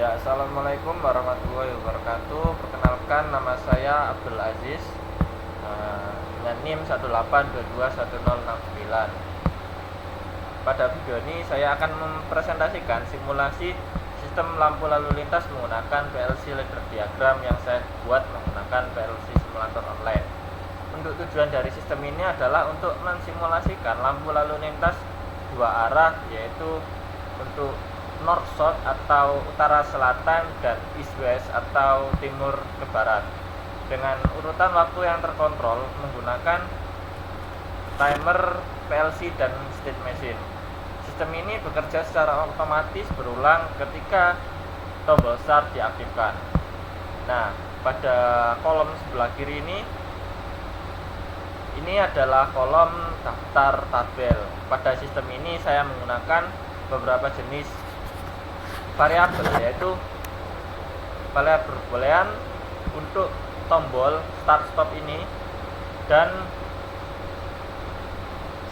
Ya, assalamualaikum warahmatullahi wabarakatuh. Perkenalkan, nama saya Abdul Aziz, dengan NIM 1822109. Pada video ini saya akan mempresentasikan simulasi sistem lampu lalu lintas menggunakan PLC ladder diagram yang saya buat menggunakan PLC simulator online. Untuk tujuan dari sistem ini adalah untuk mensimulasikan lampu lalu lintas dua arah, yaitu untuk north south atau utara selatan dan east west atau timur ke barat, dengan urutan waktu yang terkontrol menggunakan timer, PLC, dan state machine. Sistem ini bekerja secara otomatis berulang ketika tombol start diaktifkan. Nah, pada kolom sebelah kiri ini adalah kolom daftar tabel. Pada sistem ini saya menggunakan beberapa jenis variabel, yaitu variabel boolean untuk tombol start stop ini dan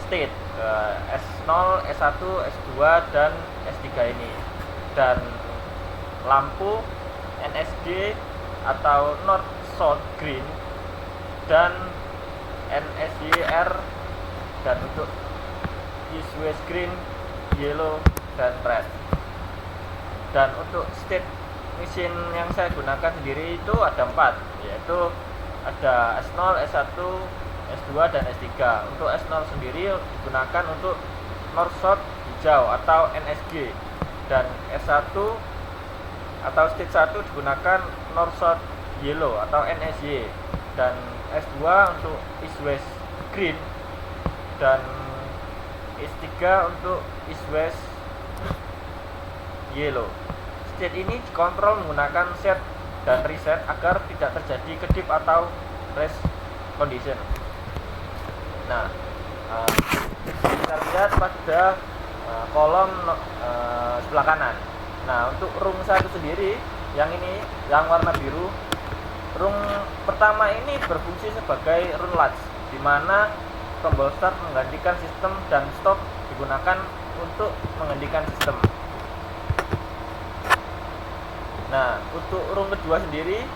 state S0, S1, S2 dan S3 ini, dan lampu NSG atau north south green dan NSYR, dan untuk east west green, yellow dan red. Dan untuk state machine yang saya gunakan sendiri itu ada 4, yaitu ada S0, S1, S2 dan S3. Untuk S0 sendiri digunakan untuk north south hijau atau NSG, dan S1 atau state 1 digunakan north south yellow atau NSY, dan S2 untuk east west green, dan S3 untuk east west yellow. State ini dikontrol menggunakan set dan reset agar tidak terjadi kedip atau rest condition. Nah, kita lihat pada kolom sebelah kanan. Nah, untuk rung 1 sendiri, yang ini yang warna biru, rung pertama ini berfungsi sebagai run latch, di mana tombol start menggantikan sistem dan stop digunakan untuk menghentikan sistem. Nah, untuk rung kedua sendiri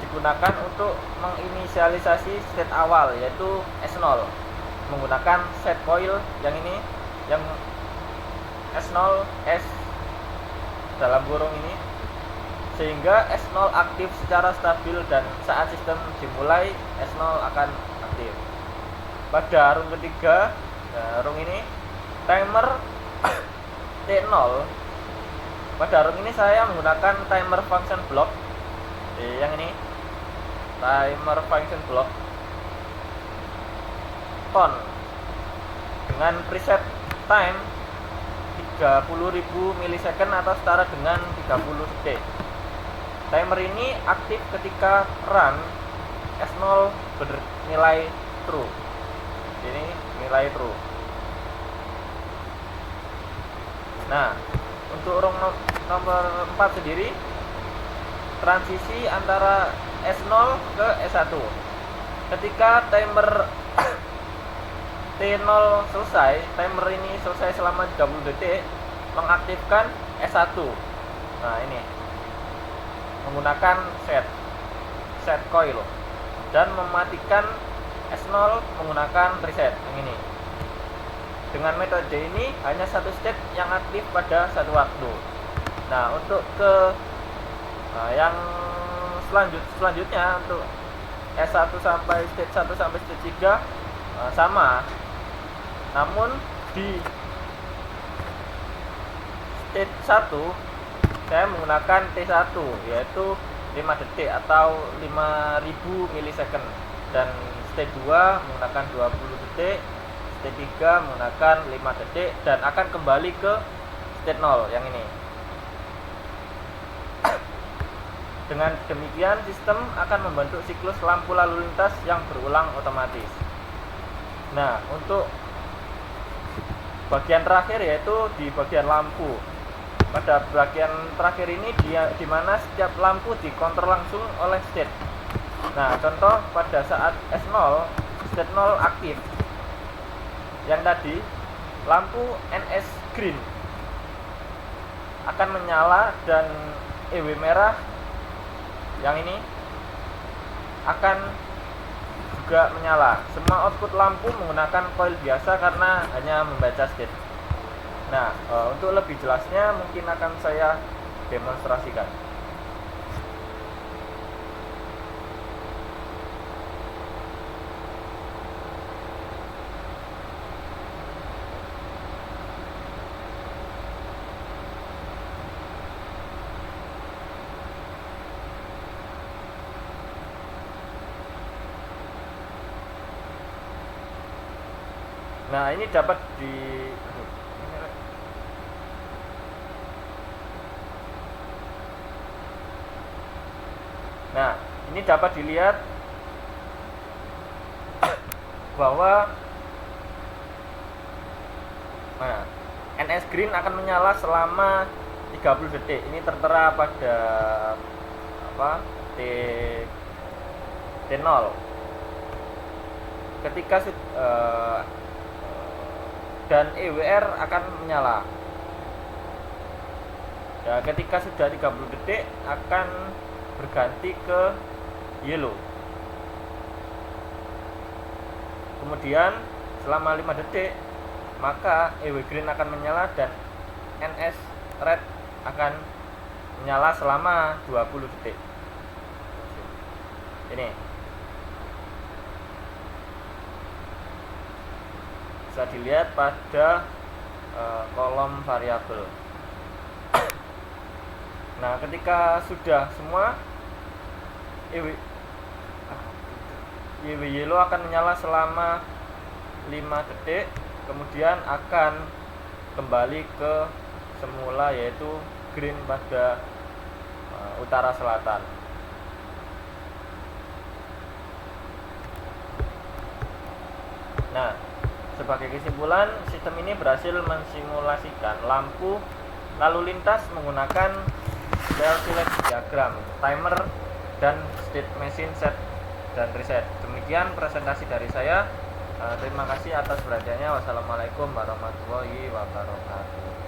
digunakan untuk menginisialisasi state awal, yaitu S0, menggunakan set coil yang ini, yang S0 S dalam kurung ini, sehingga S0 aktif secara stabil dan saat sistem dimulai S0 akan aktif. Pada rung ketiga, rung ini timer T0. Pada rung ini saya menggunakan timer function block, yang ini timer function block on dengan preset time 30.000 milisecond atau setara dengan 30 detik. Timer ini aktif ketika run S0 bernilai true. Ini nilai true. Nah, untuk rung nomor 4 sendiri, transisi antara S0 ke S1. Ketika timer T0 selesai, timer ini selesai selama 30 detik, mengaktifkan S1. Nah, ini menggunakan set coil, dan mematikan S0 menggunakan reset yang ini. Dengan metode ini hanya satu state yang aktif pada satu waktu. Nah, untuk yang selanjutnya untuk S1 sampai state 1 sampai state 3 sama. Namun di state 1 saya menggunakan T1, yaitu 5 detik atau 5000 milisecond, dan state 2 menggunakan 20 detik, state 3 menggunakan 5 detik, dan akan kembali ke state 0 yang ini. Dengan demikian, sistem akan membentuk siklus lampu lalu lintas yang berulang otomatis. Nah, untuk bagian terakhir, yaitu di bagian lampu. Pada bagian terakhir ini di mana setiap lampu dikontrol langsung oleh state. Nah, contoh pada saat S0, state 0 aktif. Yang tadi lampu NS green akan menyala dan EW merah yang ini akan juga menyala. Semua output lampu menggunakan coil biasa karena hanya membaca state. Nah, untuk lebih jelasnya mungkin akan saya demonstrasikan. Nah, ini dapat Nah, ini dapat dilihat bahwa NS green akan menyala selama 30 detik. Ini tertera pada T0. Ketika dan EWR akan menyala. Ya, ketika sudah 30 detik akan berganti ke yellow. Kemudian selama 5 detik maka EW green akan menyala dan NS red akan menyala selama 20 detik. Ini bisa dilihat pada kolom variabel. Nah, ketika sudah semua EW yellow akan menyala selama 5 detik, kemudian akan kembali ke semula yaitu green pada utara selatan. Nah, sebagai kesimpulan, sistem ini berhasil mensimulasikan lampu lalu lintas menggunakan cell select diagram, timer, dan state machine set dan reset. Demikian presentasi dari saya. Terima kasih atas perhatiannya. Wassalamualaikum warahmatullahi wabarakatuh.